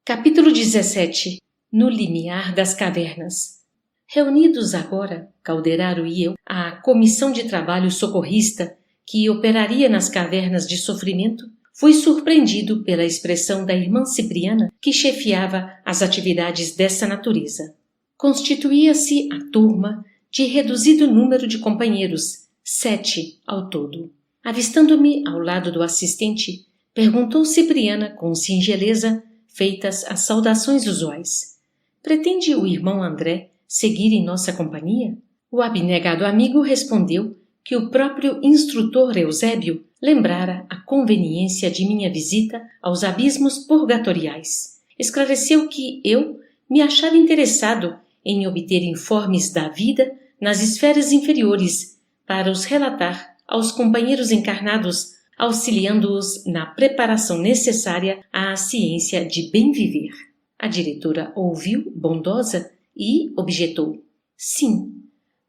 Capítulo 17. No limiar das cavernas. Reunidos agora, Calderaro e eu, a comissão de trabalho socorrista que operaria nas cavernas de sofrimento, fui surpreendido pela expressão da irmã Cipriana que chefiava as atividades dessa natureza. Constituía-se a turma de reduzido número de companheiros, 7 ao todo. Avistando-me ao lado do assistente, perguntou Cipriana com singeleza, feitas as saudações usuais: pretende o irmão André seguir em nossa companhia? O abnegado amigo respondeu que o próprio instrutor Eusébio lembrara a conveniência de minha visita aos abismos purgatoriais. Esclareceu que eu me achava interessado em obter informes da vida nas esferas inferiores para os relatar aos companheiros encarnados, auxiliando-os na preparação necessária à ciência de bem viver. A diretora ouviu, bondosa, e objetou: sim,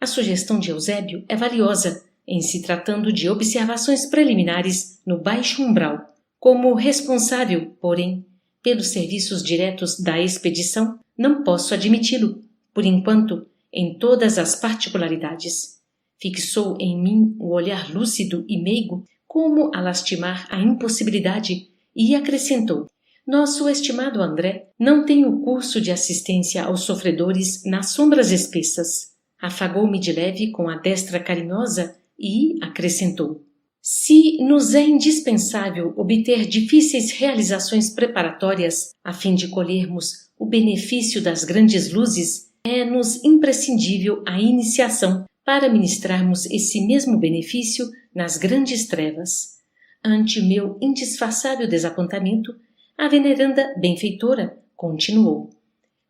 a sugestão de Eusébio é valiosa em se tratando de observações preliminares no baixo umbral. Como responsável, porém, pelos serviços diretos da expedição, não posso admiti-lo, por enquanto, em todas as particularidades. Fixou em mim o olhar lúcido e meigo, como a lastimar a impossibilidade, e acrescentou: nosso estimado André não tem o curso de assistência aos sofredores nas sombras espessas. Afagou-me de leve com a destra carinhosa e acrescentou: se nos é indispensável obter difíceis realizações preparatórias a fim de colhermos o benefício das grandes luzes, é-nos imprescindível a iniciação para ministrarmos esse mesmo benefício nas grandes trevas. Ante meu indisfarçável desapontamento, a veneranda benfeitora continuou: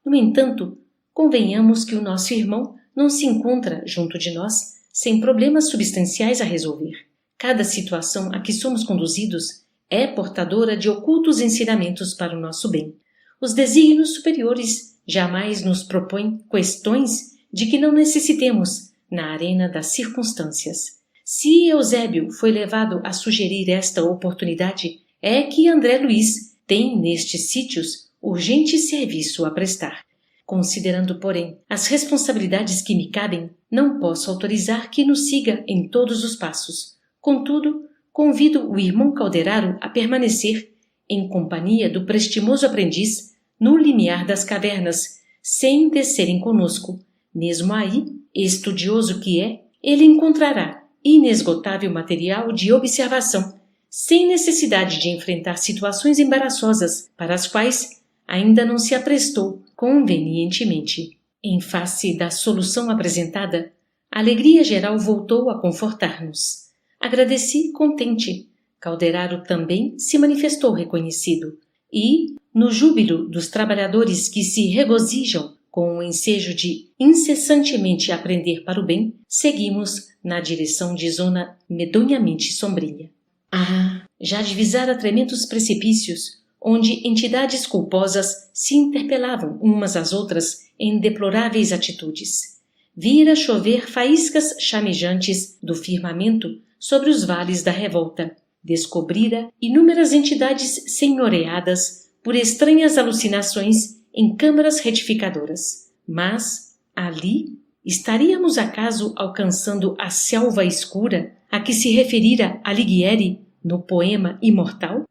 no entanto, convenhamos que o nosso irmão não se encontra junto de nós sem problemas substanciais a resolver. Cada situação a que somos conduzidos é portadora de ocultos ensinamentos para o nosso bem. Os desígnios superiores jamais nos propõem questões de que não necessitemos na arena das circunstâncias. Se Eusébio foi levado a sugerir esta oportunidade, é que André Luiz tem nestes sítios urgente serviço a prestar. Considerando, porém, as responsabilidades que me cabem, não posso autorizar que nos siga em todos os passos. Contudo, convido o irmão Calderaro a permanecer, em companhia do prestimoso aprendiz, no limiar das cavernas, sem descerem conosco. Mesmo aí, estudioso que é, ele encontrará inesgotável material de observação, sem necessidade de enfrentar situações embaraçosas para as quais ainda não se aprestou convenientemente. Em face da solução apresentada, a alegria geral voltou a confortar-nos. Agradeci contente. Calderaro também se manifestou reconhecido. E, no júbilo dos trabalhadores que se regozijam com o ensejo de incessantemente aprender para o bem, seguimos na direção de zona medonhamente sombria. Já divisara tremendos precipícios, onde entidades culposas se interpelavam umas às outras em deploráveis atitudes. Vira chover faíscas chamejantes do firmamento sobre os vales da revolta. Descobrira inúmeras entidades senhoreadas por estranhas alucinações em câmaras retificadoras. Mas, ali, estaríamos acaso alcançando a selva escura a que se referira Alighieri no poema imortal?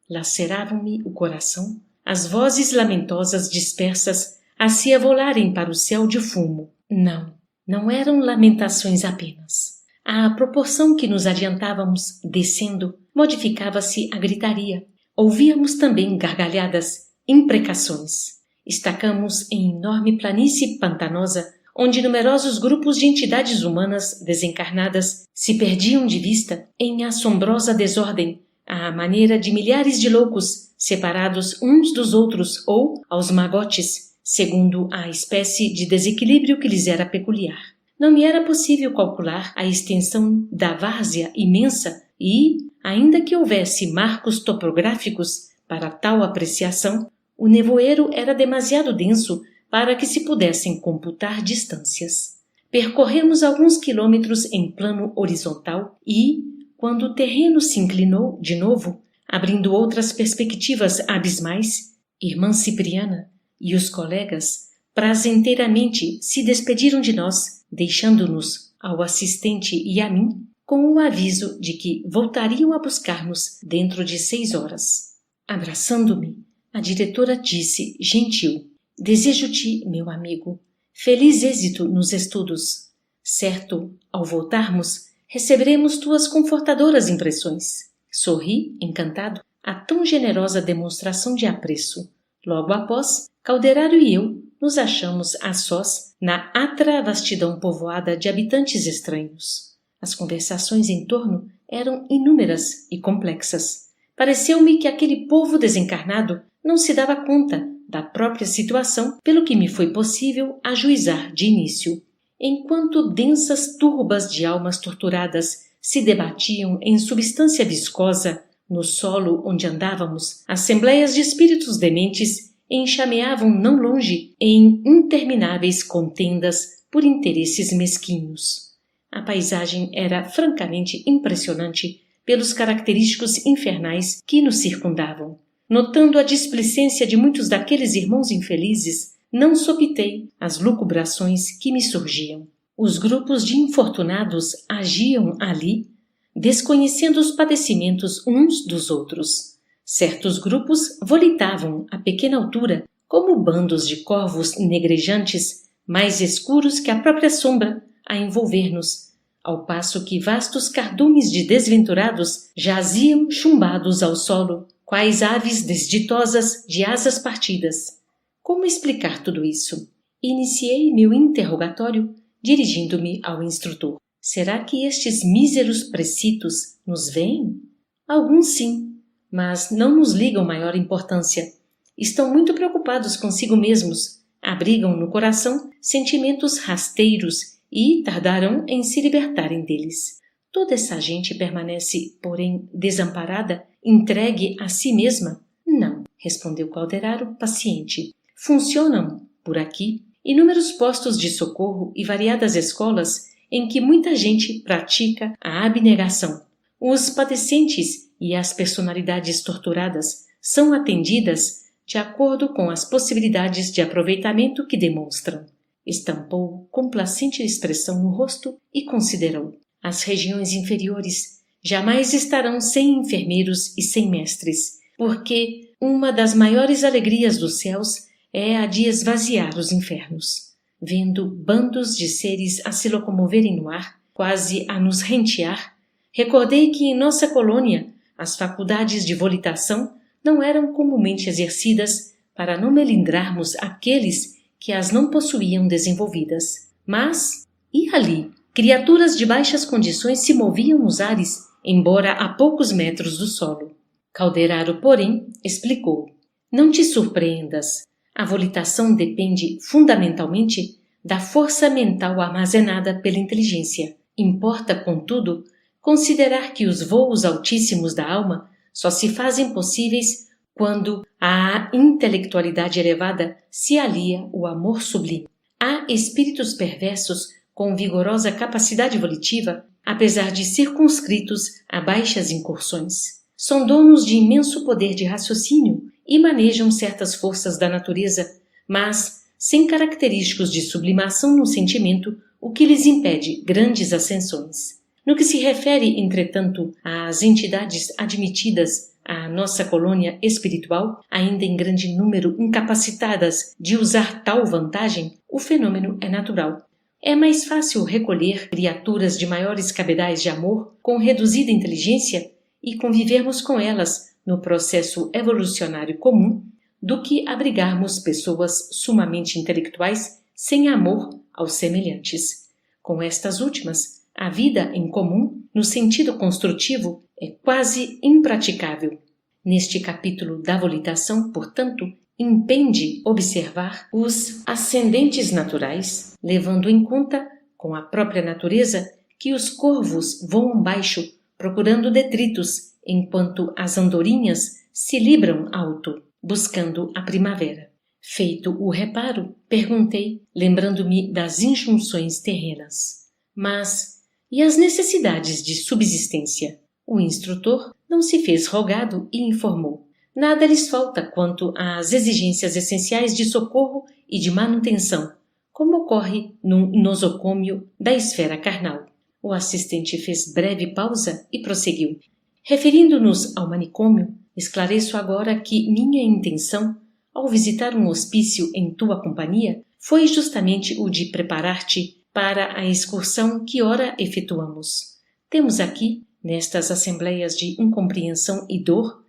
Laceravam-me o coração as vozes lamentosas dispersas a se avolarem para o céu de fumo. Não eram lamentações apenas. À proporção que nos adiantávamos descendo, modificava-se a gritaria. Ouvíamos também gargalhadas, imprecações. Estacamos em enorme planície pantanosa, onde numerosos grupos de entidades humanas desencarnadas se perdiam de vista em assombrosa desordem, à maneira de milhares de loucos separados uns dos outros ou aos magotes, segundo a espécie de desequilíbrio que lhes era peculiar. Não me era possível calcular a extensão da várzea imensa e, ainda que houvesse marcos topográficos para tal apreciação, o nevoeiro era demasiado denso para que se pudessem computar distâncias. Percorremos alguns quilômetros em plano horizontal e, quando o terreno se inclinou de novo, abrindo outras perspectivas abismais, Irmã Cipriana e os colegas prazenteiramente se despediram de nós, deixando-nos, ao assistente e a mim, com o aviso de que voltariam a buscar-nos dentro de 6 horas. Abraçando-me, a diretora disse, gentil: desejo-te, meu amigo, feliz êxito nos estudos. Certo, ao voltarmos, receberemos tuas confortadoras impressões. Sorri, encantado, a tão generosa demonstração de apreço. Logo após, Calderaro e eu nos achamos a sós na atra vastidão povoada de habitantes estranhos. As conversações em torno eram inúmeras e complexas. Pareceu-me que aquele povo desencarnado não se dava conta da própria situação, pelo que me foi possível ajuizar de início. Enquanto densas turbas de almas torturadas se debatiam em substância viscosa, no solo onde andávamos, assembleias de espíritos dementes enxameavam não longe em intermináveis contendas por interesses mesquinhos. A paisagem era francamente impressionante pelos característicos infernais que nos circundavam. Notando a displicência de muitos daqueles irmãos infelizes, não sopitei as lucubrações que me surgiam. Os grupos de infortunados agiam ali, desconhecendo os padecimentos uns dos outros. Certos grupos volitavam a pequena altura, como bandos de corvos negrejantes, mais escuros que a própria sombra, a envolver-nos, ao passo que vastos cardumes de desventurados jaziam chumbados ao solo, quais aves desditosas de asas partidas. Como explicar tudo isso? Iniciei meu interrogatório, dirigindo-me ao instrutor. Será que estes míseros precitos nos veem? Alguns sim, mas não nos ligam maior importância. Estão muito preocupados consigo mesmos, abrigam no coração sentimentos rasteiros e tardarão em se libertarem deles. Toda essa gente permanece, porém, desamparada, entregue a si mesma? Não, respondeu Calderaro, paciente. Funcionam, por aqui, inúmeros postos de socorro e variadas escolas em que muita gente pratica a abnegação. Os padecentes e as personalidades torturadas são atendidas de acordo com as possibilidades de aproveitamento que demonstram. Estampou complacente expressão no rosto e considerou: as regiões inferiores jamais estarão sem enfermeiros e sem mestres, porque uma das maiores alegrias dos céus é a de esvaziar os infernos. Vendo bandos de seres a se locomoverem no ar, quase a nos rentear, recordei que em nossa colônia as faculdades de volitação não eram comumente exercidas para não melindrarmos aqueles que as não possuíam desenvolvidas. Mas, e ali? Criaturas de baixas condições se moviam nos ares, embora a poucos metros do solo. Calderaro, porém, explicou: não te surpreendas. A volitação depende, fundamentalmente, da força mental armazenada pela inteligência. Importa, contudo, considerar que os voos altíssimos da alma só se fazem possíveis quando à intelectualidade elevada se alia o amor sublime. Há espíritos perversos com vigorosa capacidade volitiva, apesar de circunscritos a baixas incursões. São donos de imenso poder de raciocínio e manejam certas forças da natureza, mas sem característicos de sublimação no sentimento, o que lhes impede grandes ascensões. No que se refere, entretanto, às entidades admitidas à nossa colônia espiritual, ainda em grande número incapacitadas de usar tal vantagem, o fenômeno é natural. É mais fácil recolher criaturas de maiores cabedais de amor com reduzida inteligência e convivermos com elas no processo evolucionário comum do que abrigarmos pessoas sumamente intelectuais sem amor aos semelhantes. Com estas últimas, a vida em comum, no sentido construtivo, é quase impraticável. Neste capítulo da volitação, portanto, impende observar os ascendentes naturais, levando em conta, com a própria natureza, que os corvos voam baixo, procurando detritos, enquanto as andorinhas se libram alto, buscando a primavera. Feito o reparo, perguntei, lembrando-me das injunções terrenas: mas e as necessidades de subsistência? O instrutor não se fez rogado e informou: Nada lhes falta quanto às exigências essenciais de socorro e de manutenção, como ocorre num nosocômio da esfera carnal. O assistente fez breve pausa e prosseguiu. Referindo-nos ao manicômio, esclareço agora que minha intenção, ao visitar um hospício em tua companhia, foi justamente o de preparar-te para a excursão que ora efetuamos. Temos aqui, nestas assembleias de incompreensão e dor,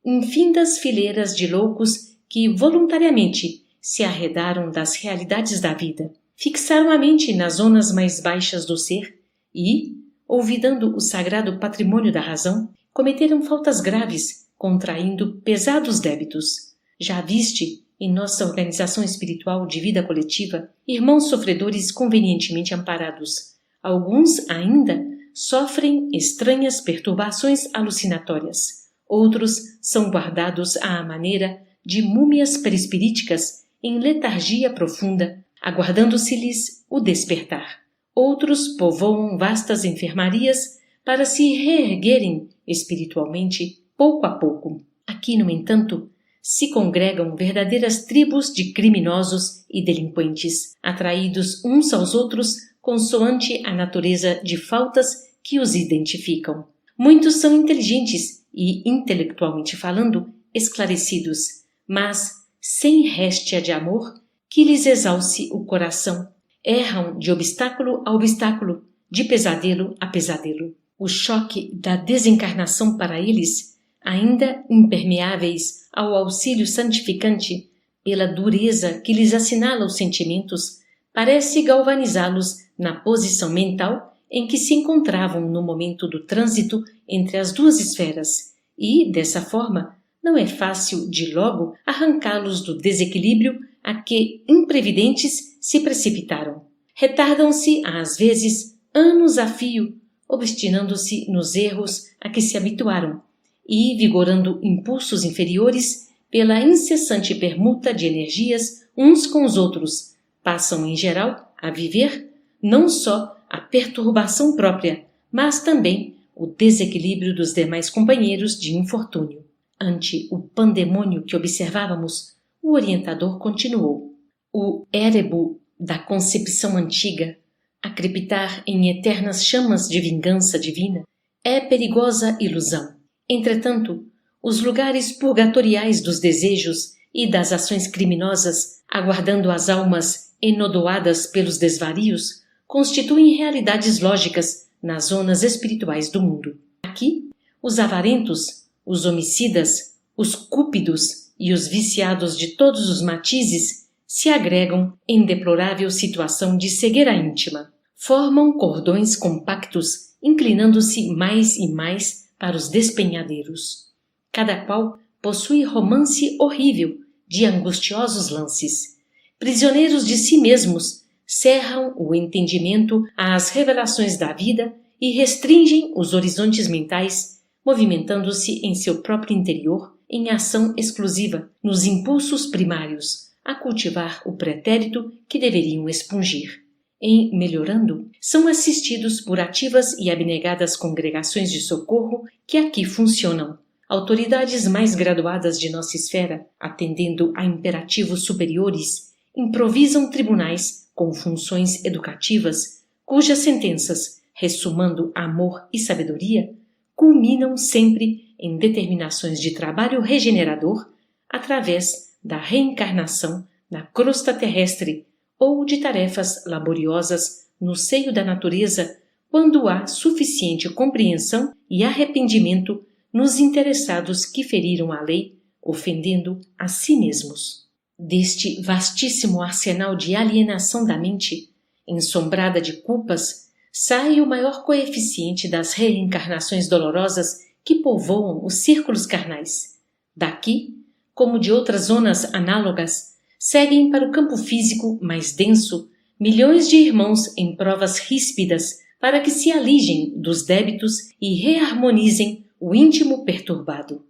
infindas fileiras de loucos que voluntariamente se arredaram das realidades da vida, fixaram a mente nas zonas mais baixas do ser e, olvidando o sagrado patrimônio da razão, cometeram faltas graves, contraindo pesados débitos. Já viste, em nossa organização espiritual de vida coletiva, irmãos sofredores convenientemente amparados. Alguns ainda sofrem estranhas perturbações alucinatórias. Outros são guardados à maneira de múmias perispiríticas em letargia profunda, aguardando-se-lhes o despertar. Outros povoam vastas enfermarias para se reerguerem espiritualmente pouco a pouco. Aqui, no entanto, se congregam verdadeiras tribos de criminosos e delinquentes, atraídos uns aos outros consoante a natureza de faltas que os identificam. Muitos são inteligentes e, intelectualmente falando, esclarecidos, mas sem réstia de amor que lhes exalce o coração. Erram de obstáculo a obstáculo, de pesadelo a pesadelo. O choque da desencarnação para eles, ainda impermeáveis ao auxílio santificante, pela dureza que lhes assinala os sentimentos, parece galvanizá-los na posição mental em que se encontravam no momento do trânsito entre as duas esferas, e, dessa forma, não é fácil de logo arrancá-los do desequilíbrio a que, imprevidentes, se precipitaram. Retardam-se, às vezes, anos a fio, obstinando-se nos erros a que se habituaram e vigorando impulsos inferiores pela incessante permuta de energias uns com os outros, passam, em geral, a viver não só a perturbação própria, mas também o desequilíbrio dos demais companheiros de infortúnio. Ante o pandemônio que observávamos, o orientador continuou. O érebo da concepção antiga, a crepitar em eternas chamas de vingança divina, é perigosa ilusão. Entretanto, os lugares purgatoriais dos desejos e das ações criminosas, aguardando as almas enodoadas pelos desvarios, constituem realidades lógicas nas zonas espirituais do mundo. Aqui, os avarentos, os homicidas, os cúpidos e os viciados de todos os matizes se agregam em deplorável situação de cegueira íntima. Formam cordões compactos, inclinando-se mais e mais para os despenhadeiros. Cada qual possui romance horrível de angustiosos lances. Prisioneiros de si mesmos, cerram o entendimento às revelações da vida e restringem os horizontes mentais, movimentando-se em seu próprio interior em ação exclusiva, nos impulsos primários, a cultivar o pretérito que deveriam expungir. Em melhorando, são assistidos por ativas e abnegadas congregações de socorro que aqui funcionam. Autoridades mais graduadas de nossa esfera, atendendo a imperativos superiores, improvisam tribunais com funções educativas, cujas sentenças, ressumando amor e sabedoria, culminam sempre em determinações de trabalho regenerador através da reencarnação na crosta terrestre ou de tarefas laboriosas no seio da natureza, quando há suficiente compreensão e arrependimento nos interessados que feriram a lei, ofendendo a si mesmos. Deste vastíssimo arsenal de alienação da mente, ensombrada de culpas, sai o maior coeficiente das reencarnações dolorosas que povoam os círculos carnais. Daqui, como de outras zonas análogas, seguem para o campo físico mais denso milhões de irmãos em provas ríspidas para que se alijem dos débitos e reharmonizem o íntimo perturbado.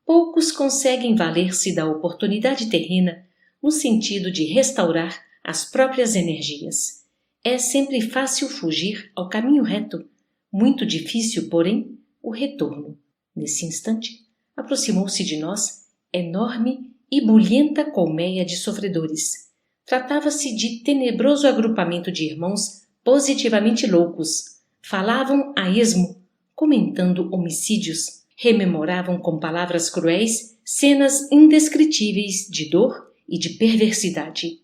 Poucos conseguem valer-se da oportunidade terrena no sentido de restaurar as próprias energias. É sempre fácil fugir ao caminho reto, muito difícil, porém, o retorno. Nesse instante, aproximou-se de nós enorme e bulhenta colmeia de sofredores. Tratava-se de tenebroso agrupamento de irmãos positivamente loucos. Falavam a esmo, comentando homicídios, rememoravam com palavras cruéis cenas indescritíveis de dor e de perversidade.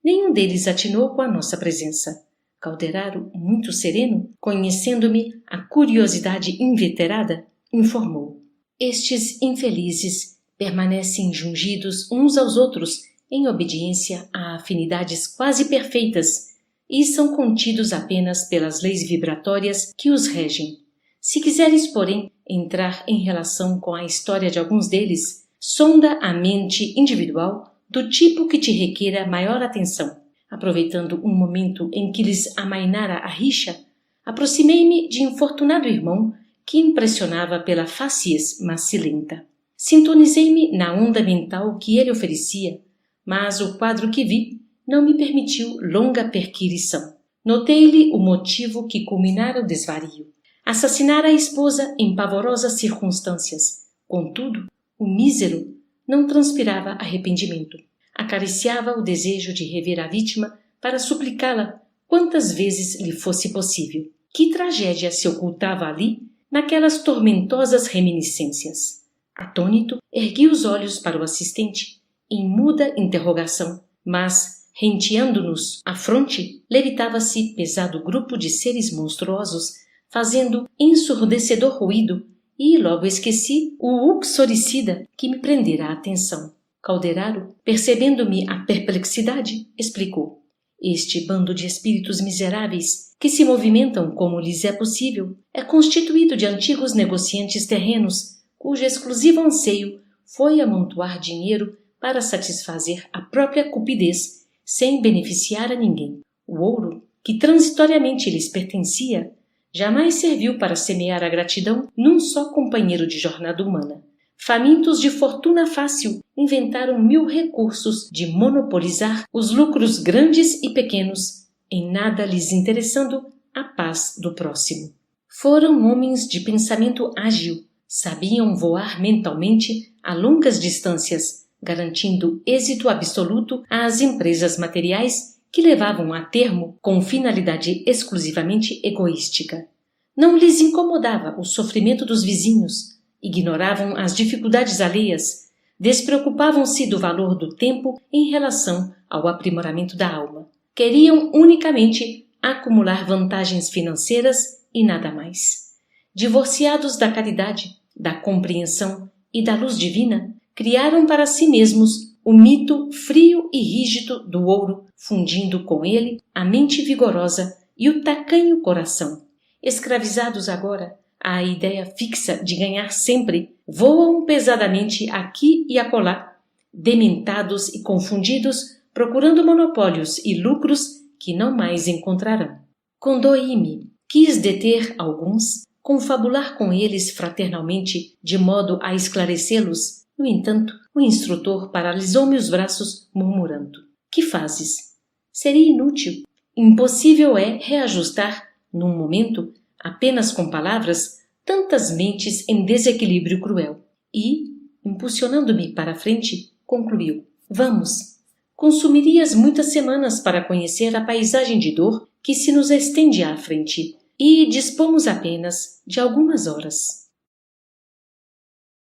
Nenhum deles atinou com a nossa presença. Calderaro, muito sereno, conhecendo-me a curiosidade inveterada, informou: estes infelizes permanecem jungidos uns aos outros em obediência a afinidades quase perfeitas e são contidos apenas pelas leis vibratórias que os regem. Se quiseres, porém, entrar em relação com a história de alguns deles, sonda a mente individual do tipo que te requeira maior atenção. Aproveitando um momento em que lhes amainara a rixa, aproximei-me de infortunado irmão que impressionava pela faciez macilenta. Sintonizei-me na onda mental que ele oferecia, mas o quadro que vi não me permitiu longa perquirição. Notei-lhe o motivo que culminara o desvario. Assassinara a esposa em pavorosas circunstâncias. Contudo, o mísero não transpirava arrependimento. Acariciava o desejo de rever a vítima para suplicá-la quantas vezes lhe fosse possível. Que tragédia se ocultava ali, naquelas tormentosas reminiscências? Atônito, ergui os olhos para o assistente, em muda interrogação, mas, renteando-nos a fronte, levitava-se pesado grupo de seres monstruosos, fazendo ensurdecedor ruído, e logo esqueci o uxoricida que me prendera a atenção. Calderaro, percebendo-me a perplexidade, explicou: este bando de espíritos miseráveis, que se movimentam como lhes é possível, é constituído de antigos negociantes terrenos, cujo exclusivo anseio foi amontoar dinheiro para satisfazer a própria cupidez, sem beneficiar a ninguém. O ouro, que transitoriamente lhes pertencia, jamais serviu para semear a gratidão num só companheiro de jornada humana. Famintos de fortuna fácil, inventaram 1000 recursos de monopolizar os lucros grandes e pequenos, em nada lhes interessando a paz do próximo. Foram homens de pensamento ágil, sabiam voar mentalmente a longas distâncias, garantindo êxito absoluto às empresas materiais que levavam a termo com finalidade exclusivamente egoística. Não lhes incomodava o sofrimento dos vizinhos, ignoravam as dificuldades alheias, despreocupavam-se do valor do tempo em relação ao aprimoramento da alma. Queriam unicamente acumular vantagens financeiras e nada mais. Divorciados da caridade, da compreensão e da luz divina, criaram para si mesmos o mito frio e rígido do ouro, fundindo com ele a mente vigorosa e o tacanho coração. Escravizados agora à ideia fixa de ganhar sempre, voam pesadamente aqui e acolá, dementados e confundidos, procurando monopólios e lucros que não mais encontrarão. Condoí-me, quis deter alguns, confabular com eles fraternalmente, de modo a esclarecê-los. No entanto, o instrutor paralisou-me os braços, murmurando: que fazes? Seria inútil. Impossível é reajustar, num momento, apenas com palavras, tantas mentes em desequilíbrio cruel. E, impulsionando-me para a frente, concluiu: vamos. Consumirias muitas semanas para conhecer a paisagem de dor que se nos estende à frente, e dispomos apenas de algumas horas.